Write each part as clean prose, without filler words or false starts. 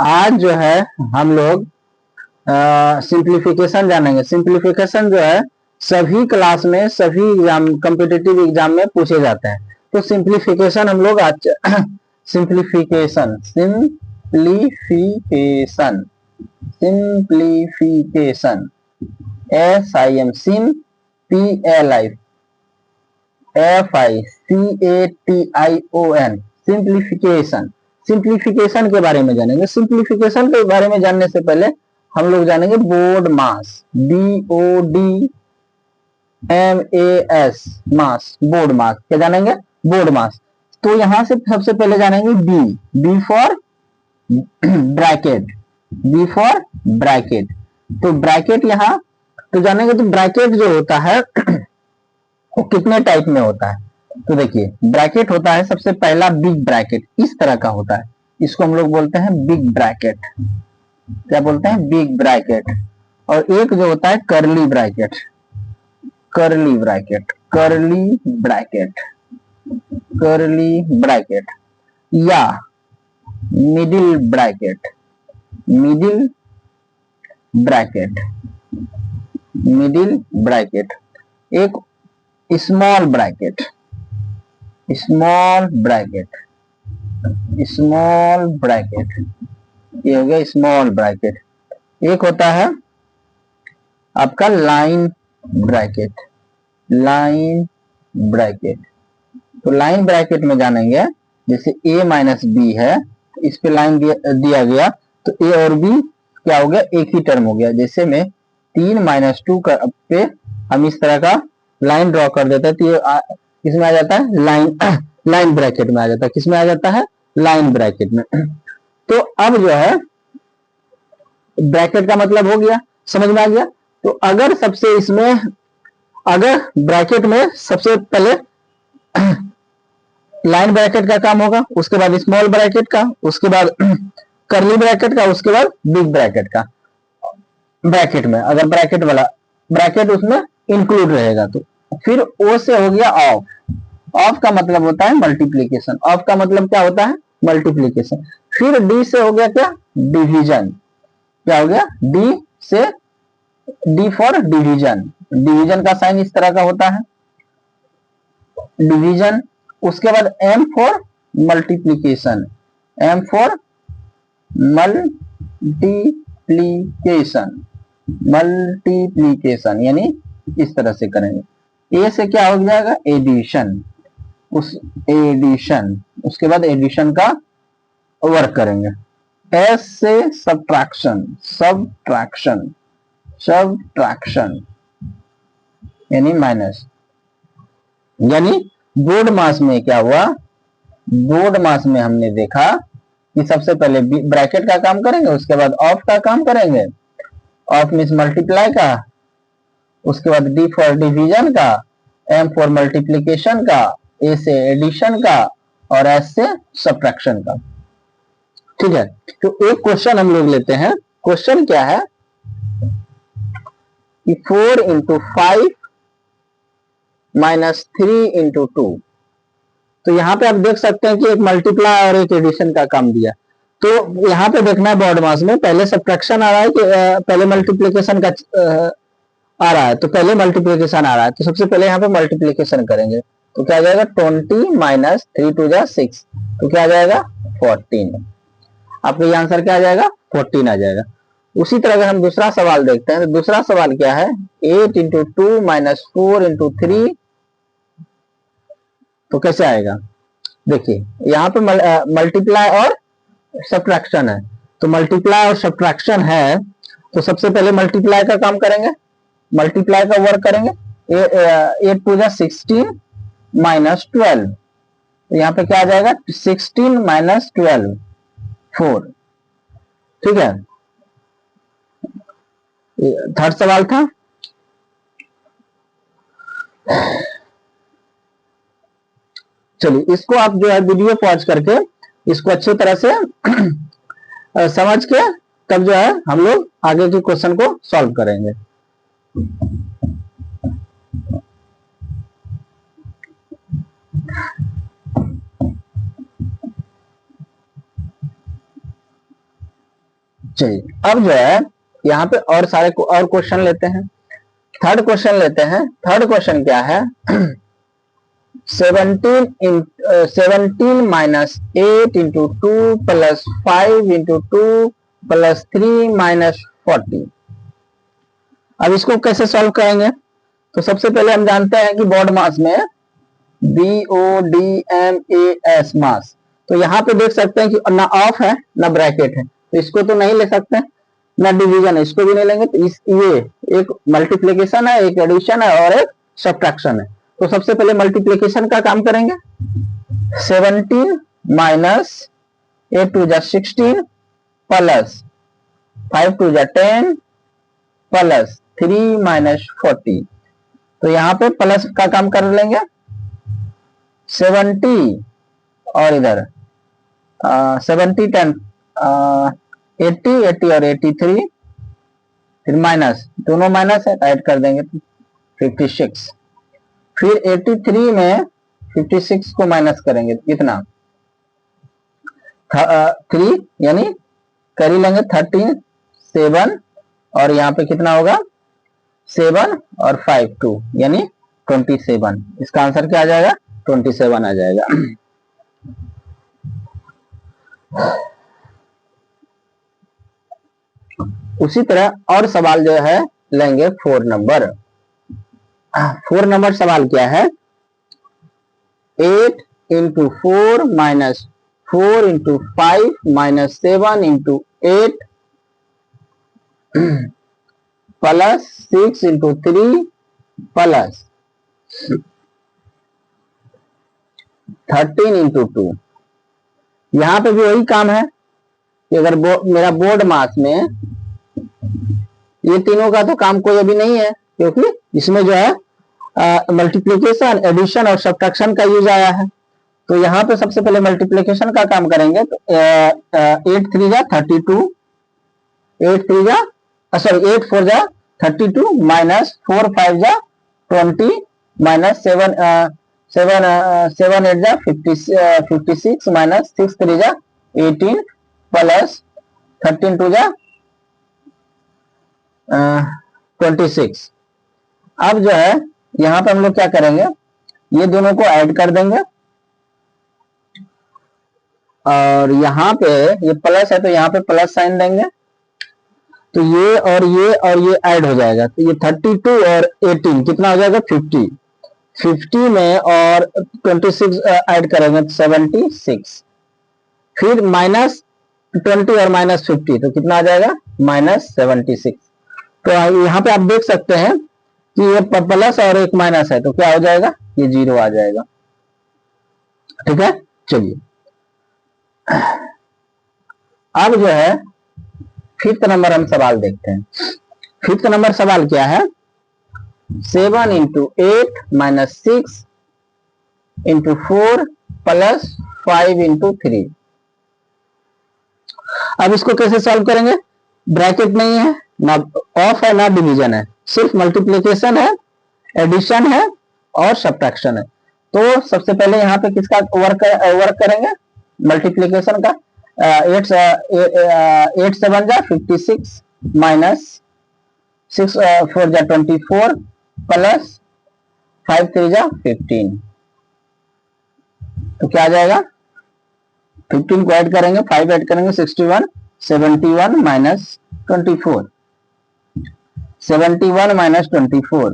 आज जो है हम लोग सिंप्लीफिकेशन जानेंगे। सिंप्लीफिकेशन जो है सभी क्लास में, सभी एग्जाम, कॉम्पिटिटिव एग्जाम में पूछे जाते हैं। तो सिंप्लीफिकेशन हम लोग आज simplification simplification simplification SIM SIM PLI FICATION simplification. Simplification के बारे में जानेंगे। सिंप्लीफिकेशन के बारे में जानने से पहले हम लोग जानेंगे बोर्ड मास, BODMAS मास, बोर्ड मास। क्या जानेंगे? BODMAS. तो यहां से सबसे पहले जानेंगे B for bracket, B for bracket. तो ब्रैकेट यहां तो जानेंगे। तो ब्रैकेट जो होता है वो कितने टाइप में होता है? तो देखिए, ब्रैकेट होता है सबसे पहला बिग ब्रैकेट, इस तरह का होता है। इसको हम लोग बोलते हैं बिग ब्रैकेट। क्या बोलते हैं? Big bracket. और एक जो होता है curly bracket, curly bracket, curly bracket, curly bracket, या middle bracket, middle bracket, middle bracket. एक small bracket, small bracket, small bracket, ये हो गया स्मॉल ब्रैकेट। एक होता है आपका लाइन ब्रैकेट, लाइन ब्रैकेट। तो लाइन ब्रैकेट में जानेंगे, जैसे a माइनस बी है, इस पे लाइन दिया गया, तो a और b क्या हो गया? एक ही टर्म हो गया। जैसे में 3 - 2 पे हम इस तरह का लाइन ड्रॉ कर देते हैं, तो ये किसमें आ जाता है? लाइन लाइन ब्रैकेट में आ जाता है। किसमें आ जाता है? लाइन ब्रैकेट में। तो अब जो है ब्रैकेट का मतलब हो गया, समझ में आ गया। तो अगर सबसे इसमें, अगर ब्रैकेट में सबसे पहले लाइन ब्रैकेट का काम होगा, उसके बाद स्मॉल ब्रैकेट का, उसके बाद कर्ली ब्रैकेट का, उसके बाद बिग ब्रैकेट का। ब्रैकेट में अगर ब्रैकेट वाला ब्रैकेट उसमें इंक्लूड रहेगा, तो फिर ओ से हो गया ऑफ। ऑफ का मतलब होता है मल्टीप्लीकेशन। ऑफ का मतलब क्या होता है? मल्टीप्लीकेशन। फिर डी से हो गया क्या? डिवीजन। क्या हो गया? डी से, डी फॉर डिवीजन। डिवीजन का साइन इस तरह का होता है, डिवीजन। उसके बाद M for multiplication, M for multiplication, multiplication यानी इस तरह से करेंगे। ए से क्या हो जाएगा? एडिशन, उस एडिशन। उसके बाद एडिशन का वर्क करेंगे। एस से सब्ट्रैक्शन, सब्ट्रैक्शन, सब्ट्रैक्शन यानी माइनस। यानी बोर्ड मास में क्या हुआ? बोर्ड मास में हमने देखा कि सबसे पहले ब्रैकेट का काम करेंगे, उसके बाद ऑफ का काम करेंगे। ऑफ मीन्स मल्टीप्लाई का, उसके बाद डी फॉर डिवीजन का, एम फॉर मल्टीप्लीकेशन का, ए से एडिशन का, और एस से सब्ट्रैक्शन का। ठीक है। तो एक क्वेश्चन हम लोग लेते हैं। क्वेश्चन क्या है कि 4 × 5 - 3 × 2। तो यहाँ पे आप देख सकते हैं कि एक मल्टीप्लाई और एक एडिशन का काम दिया। तो यहाँ पे देखना है बोर्ड मास में पहले सब्ट्रैक्शन आ रहा है कि पहले मल्टीप्लिकेशन का आ रहा है। तो पहले मल्टीप्लिकेशन आ रहा है, तो सबसे पहले यहाँ पे मल्टीप्लिकेशन करेंगे। तो क्या आ जाएगा? 20 - 3 × 6, तो क्या आ जाएगा? 14। आपका ये आंसर क्या आ जाएगा? 14 आ जाएगा। उसी तरह अगर हम दूसरा सवाल देखते हैं, तो दूसरा सवाल क्या है? 8 × 2 - 4 × 3, तो कैसे आएगा? देखिए, यहाँ पे मल्टीप्लाई और सब्ट्रैक्शन है। तो मल्टीप्लाई और सब्ट्रैक्शन है, तो सबसे पहले मल्टीप्लाई का काम करेंगे, मल्टीप्लाई का वर्क करेंगे। 8 × 2 = 16 - 12, तो यहाँ पे क्या आ जाएगा? 16 - 12, 4। ठीक है। थर्ड सवाल था, चलिए इसको आप जो है वीडियो पॉज करके इसको अच्छी तरह से समझ के तब जो है हम लोग आगे के क्वेश्चन को सॉल्व करेंगे। चलिए अब जो है यहाँ पे और सारे और क्वेश्चन लेते हैं। थर्ड क्वेश्चन लेते हैं। थर्ड क्वेश्चन क्या है? 17 minus 8 into 2 plus 5 into 2 plus 3 minus 40। अब इसको कैसे सॉल्व करेंगे? तो सबसे पहले हम जानते हैं कि बोर्ड मास में BODMAS मास, तो यहाँ पे देख सकते हैं कि ना ऑफ है ना ब्रैकेट है, तो इसको तो नहीं ले सकते, ना डिवीजन है, इसको भी नहीं लेंगे। तो ये एक मल्टीप्लिकेशन है, एक एडिशन है और एक सब्ट्रैक्शन है। तो सबसे पहले मल्टीप्लिकेशन का काम करेंगे। 17 माइनस 8 टू जा 16 प्लस 5 टू जा 10 प्लस 3 माइनस 40। तो यहाँ पे प्लस का काम कर लेंगे। 70 और इधर 70 10 80 और 83, फिर माइनस, दोनों माइनस है, ऐड कर देंगे 56। फिर 83 में 56 को माइनस करेंगे तो कितना? 3 यानी कर ही लेंगे 13 7, और यहाँ पे कितना होगा? 7 और 5 2 यानी 27। इसका आंसर क्या आ जाएगा? 27 आ जाएगा। उसी तरह और सवाल जो है लेंगे 4 नंबर। 4 नंबर सवाल क्या है? 8 into 4 minus 4 into 5 minus 7 into 8 plus 6 into 3 plus 13 into 2। यहां पे भी वही काम है कि अगर मेरा बोर्ड मास में ये तीनों का तो काम कोई अभी नहीं है, क्योंकि इसमें जो है मल्टीप्लिकेशन, एडिशन और सब्ट्रैक्शन का यूज आया है। तो यहाँ पे सबसे पहले मल्टीप्लिकेशन का काम करेंगे। तो 8 3 जा 32, 8 3 जा सॉरी 8 4 जा 32 माइनस 4 5 जा 20 माइनस 7 7 8 जा 56 माइनस 6 3 जा 18 प्लस 13 2 जा 26। अब जो है यहाँ पे हम लोग क्या करेंगे? ये दोनों को ऐड कर देंगे, और यहाँ पे ये प्लस है तो यहाँ पे प्लस साइन देंगे। तो ये और ये ऐड हो जाएगा। तो ये 32 और 18 कितना हो जाएगा? 50। 50 में और 26 ऐड करेंगे तो 76। फिर माइनस 20 और माइनस 50 तो कितना आ जाएगा? माइनस 76। तो यहाँ पे आप देख सकते हैं कि ये प्लस और एक माइनस है, तो क्या हो जाएगा? ये 0 आ जाएगा। ठीक है, चलिए अब जो है 5th नंबर हम सवाल देखते हैं। 5th नंबर सवाल क्या है? 7 into 8 minus 6 into 4 plus 5 into 3। अब इसको कैसे सॉल्व करेंगे? ब्रैकेट नहीं है, ना ऑफ है, ना डिवीजन है, सिर्फ मल्टीप्लिकेशन है, एडिशन है और सब्ट्रैक्शन है। तो सबसे पहले यहाँ पे किसका वर्क करेंगे? मल्टीप्लिकेशन का। 8 7 जा 56 माइनस 6 4 जा 24 प्लस 5 3 जा 15। तो क्या आ जाएगा? 15 को ऐड करेंगे, 5 ऐड करेंगे 61, 71 माइनस 24, 71 माइनस 24,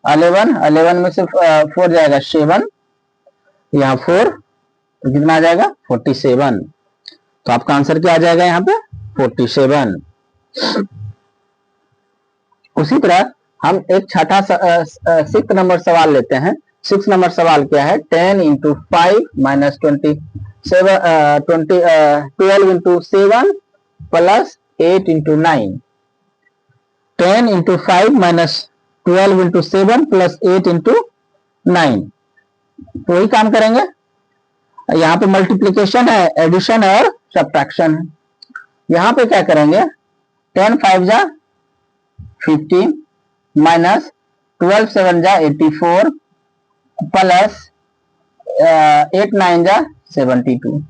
11 में से 4 जाएगा 7, यहाँ 4 तो कितना आ जाएगा? 47। तो आपका आंसर क्या आ जाएगा यहाँ पे? 47। उसी तरह हम एक छठा 6th नंबर सवाल लेते हैं। 6 नंबर सवाल क्या है? 10 into 5 minus 12 into 7 plus 8 into 9। 10 into 5 minus 12 into 7 plus 8 into 9। तो वही काम करेंगे। यहाँ पे मल्टीप्लिकेशन है, एडिशन है और सब्ट्रैक्शन है। यहाँ पे क्या करेंगे? 10 5 जा 15 माइनस 12 7 जा 84 प्लस 8 9 जा 72।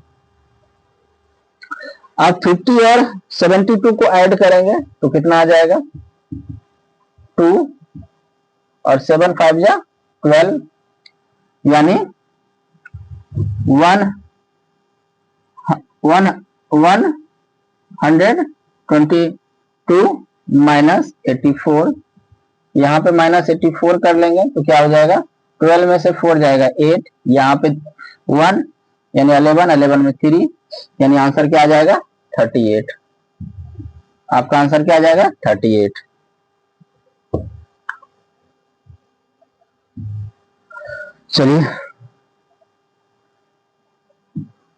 आप 50 और 72 को ऐड करेंगे तो कितना आ जाएगा, 2 और 7 5 या 12, यानी 122 माइनस 84, यहाँ पे माइनस 84 कर लेंगे तो क्या हो जाएगा, 12 में से 4 जाएगा 8, यहाँ पे 1 यानी 11, 11 में 3, यानी आंसर क्या आ जाएगा 38। आपका आंसर क्या आ जाएगा 38। चलिए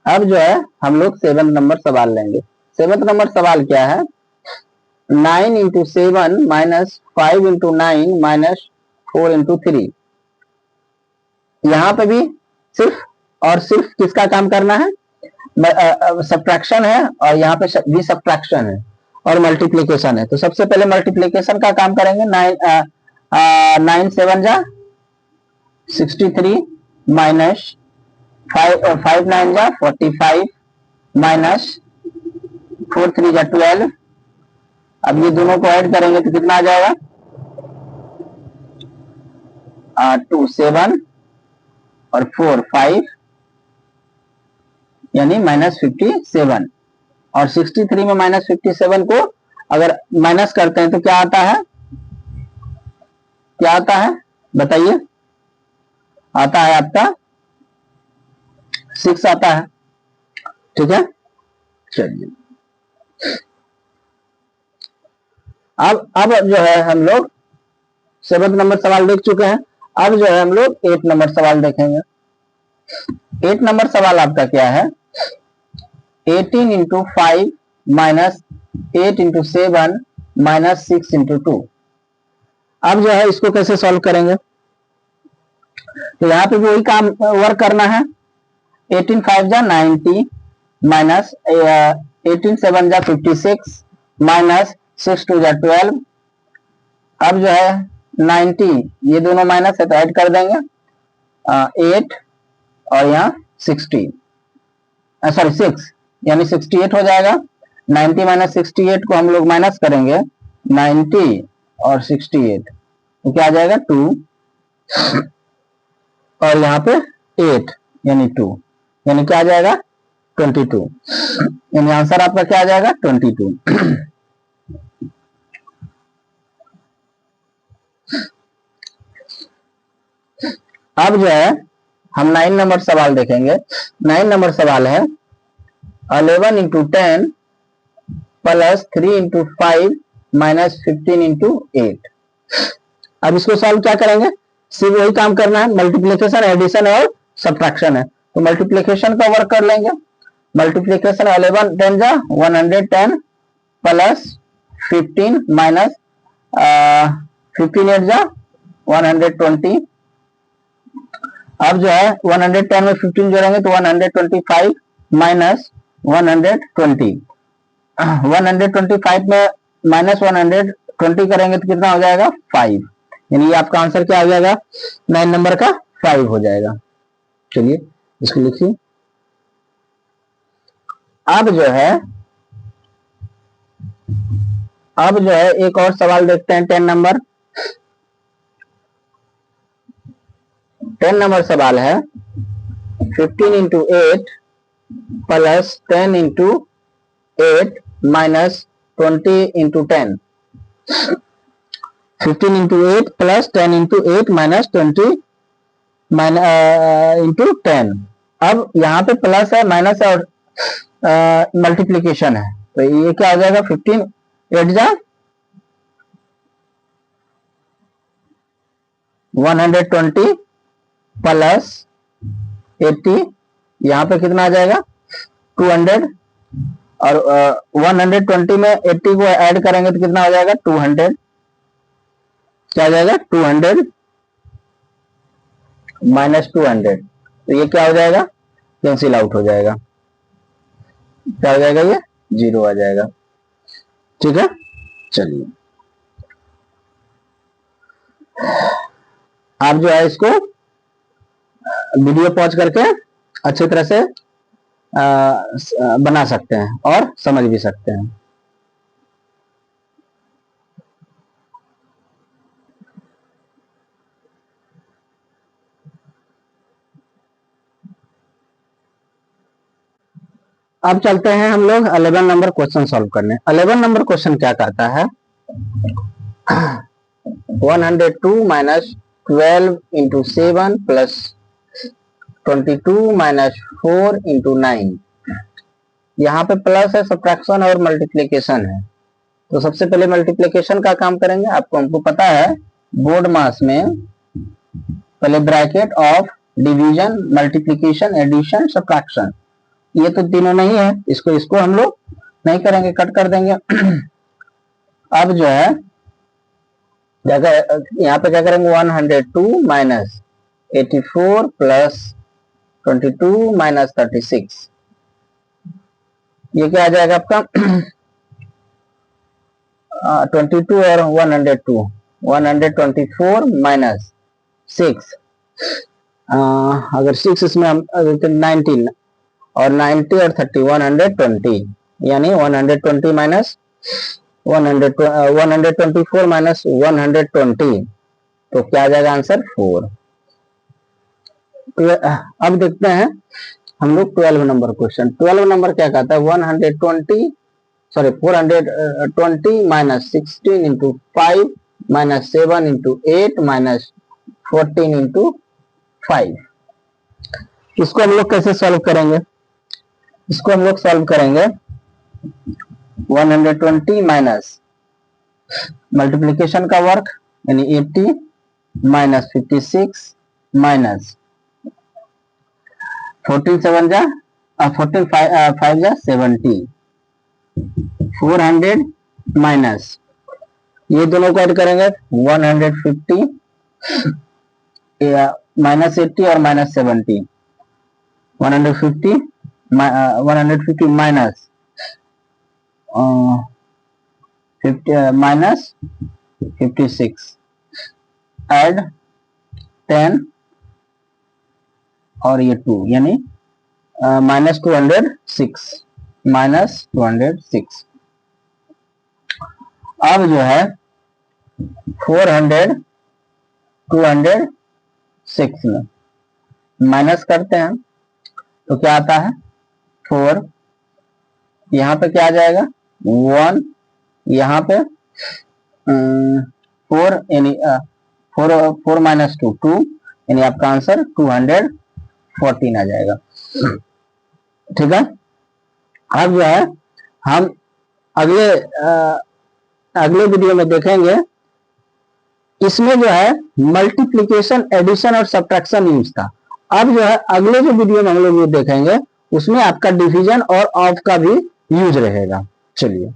अब जो है हम लोग 7 नंबर सवाल लेंगे। 7 नंबर सवाल क्या है, 9 into 7 minus 5 into 9 minus 4 into 3। यहाँ पे भी सिर्फ और सिर्फ किसका काम करना है, सब्ट्रैक्शन है और यहाँ पे भी सब्ट्रैक्शन है और मल्टीप्लीकेशन है। तो सबसे पहले मल्टीप्लीकेशन का काम करेंगे। 9 7 जा 63 माइनस 5 9 जा 45 माइनस 4 3 जा 12। अब ये दोनों को ऐड करेंगे तो कितना आ जाएगा, 2 7 और 4 5, यानी माइनस 57। और 63 में माइनस 57 को अगर माइनस करते हैं तो क्या आता है, क्या आता है बताइए, आता है आपका 6 आता है। ठीक है, चलिए अब जो है हम लोग 7 नंबर सवाल देख चुके हैं। अब जो है हम लोग 8 नंबर सवाल देखेंगे। 8 नंबर सवाल आपका क्या है, 18 into 5 minus 8 into 7 minus 6 into 2। अब जो है इसको कैसे सॉल्व करेंगे, तो यहाँ पे भी वही काम वर्क करना है। 18 5 जा 90 माइनस 18 7 जा 56 माइनस 6 2 जा 12। अब जो है 90 ये दोनों माइनस है तो ऐड कर देंगे 8 और यहाँ 60 सॉरी 6 यानी 68 हो जाएगा। 90 माइनस 68 को हम लोग माइनस करेंगे 90 और 68 तो क्या आ जाएगा 2 और यहाँ पे 8 यानी 2, यानी क्या आ जाएगा 22, यानी आंसर आपका क्या आ जाएगा 22। अब जो है हम 9 नंबर सवाल देखेंगे। 9 नंबर सवाल है 11 into 10 plus 3 into 5 minus 15 into 8। अब इसको सॉल्व क्या करेंगे, सिर्फ वही काम करना है, मल्टीप्लीकेशन एडिशन और सब्ट्रैक्शन है। तो मल्टीप्लीकेशन का वर्क कर लेंगे। मल्टीप्लीकेशन 11 10 जा 110 प्लस 15 माइनस 15 8 जा 120। अब जो है 110 में 15 जोड़ेंगे तो 125 माइनस 120। 125 में माइनस 120 करेंगे तो कितना हो जाएगा 5, यानी आपका आंसर क्या हो जाएगा 9 नंबर का 5 हो जाएगा। चलिए इसको लिखिए। अब जो है एक और सवाल देखते हैं 10 नंबर। 10 नंबर सवाल है 15 into 8 plus 10 into 8 minus 20 into 10। 15 into 8 plus 10 into 8 minus 20 into 10। अब यहाँ पे प्लस है माइनस है और मल्टीप्लीकेशन है तो ये क्या हो जाएगा 15 8 जा 120 प्लस 80, यहाँ पे कितना आ जाएगा 200 और 120 में 80 को ऐड करेंगे तो कितना हो जाएगा 200, क्या आ जाएगा 200 माइनस 200, तो ये क्या हो जाएगा कैंसिल आउट हो जाएगा, क्या हो जाएगा ये 0 आ जाएगा। ठीक है, चलिए आप जो है इसको वीडियो पॉज करके अच्छी तरह से बना सकते हैं और समझ भी सकते हैं। अब चलते हैं हम लोग 11 नंबर क्वेश्चन सॉल्व करने। 11 नंबर क्वेश्चन क्या कहता है, 102 minus 12 into 7 plus 22 minus 4 into 9। यहाँ पे प्लस है, सब्ट्रैक्शन और मल्टीप्लीकेशन है। तो सबसे पहले मल्टीप्लीकेशन का काम करेंगे। आपको हमको पता है बोर्ड मास में पहले bracket of division, multiplication, addition, subtraction, ये तो तीनों नहीं है, इसको हम लोग नहीं करेंगे, कट कर देंगे। अब जो है यहाँ पे क्या करेंगे, 102 माइनस 84 प्लस 22 माइनस 36, ये क्या आ जाएगा आपका 22 और 102, 124 माइनस 6, अगर 6 इसमें हम 19 और 90 और 30, 120, यानी 120 माइनस 124 माइनस 120, तो क्या आ जाएगा आंसर 4। अब देखते हैं हम लोग 12 नंबर क्वेश्चन। 12 नंबर क्या कहता है, 420 minus 16 into 5 minus 7 into 8 minus 14 into 5। इसको हम लोग कैसे सॉल्व करेंगे, इसको हम लोग सॉल्व करेंगे 120 माइनस मल्टीप्लीकेशन का वर्क यानी 80 माइनस 56 माइनस 14 7 जा 14 5 जा 70, 400 माइनस ये दोनों को ऐड करेंगे 150 माइनस 80 और माइनस 70, 150 माइनस 50 56 ऐड 10 और ये 2 यानी माइनस 206। अब जो है 400 206 में माइनस करते हैं तो क्या आता है 4, यहाँ पे क्या आ जाएगा 1, यहाँ पे 4 यानी 4 माइनस 2 2, यानी आपका आंसर 214 आ जाएगा। ठीक है, अब जो है हम अगले वीडियो में देखेंगे, इसमें जो है मल्टीप्लिकेशन, एडिशन और सब्ट्रैक्शन यूज था। अब जो है अगले जो वीडियो में हम लोग देखेंगे उसमें आपका डिवीजन और ऑफ का भी यूज रहेगा। चलिए।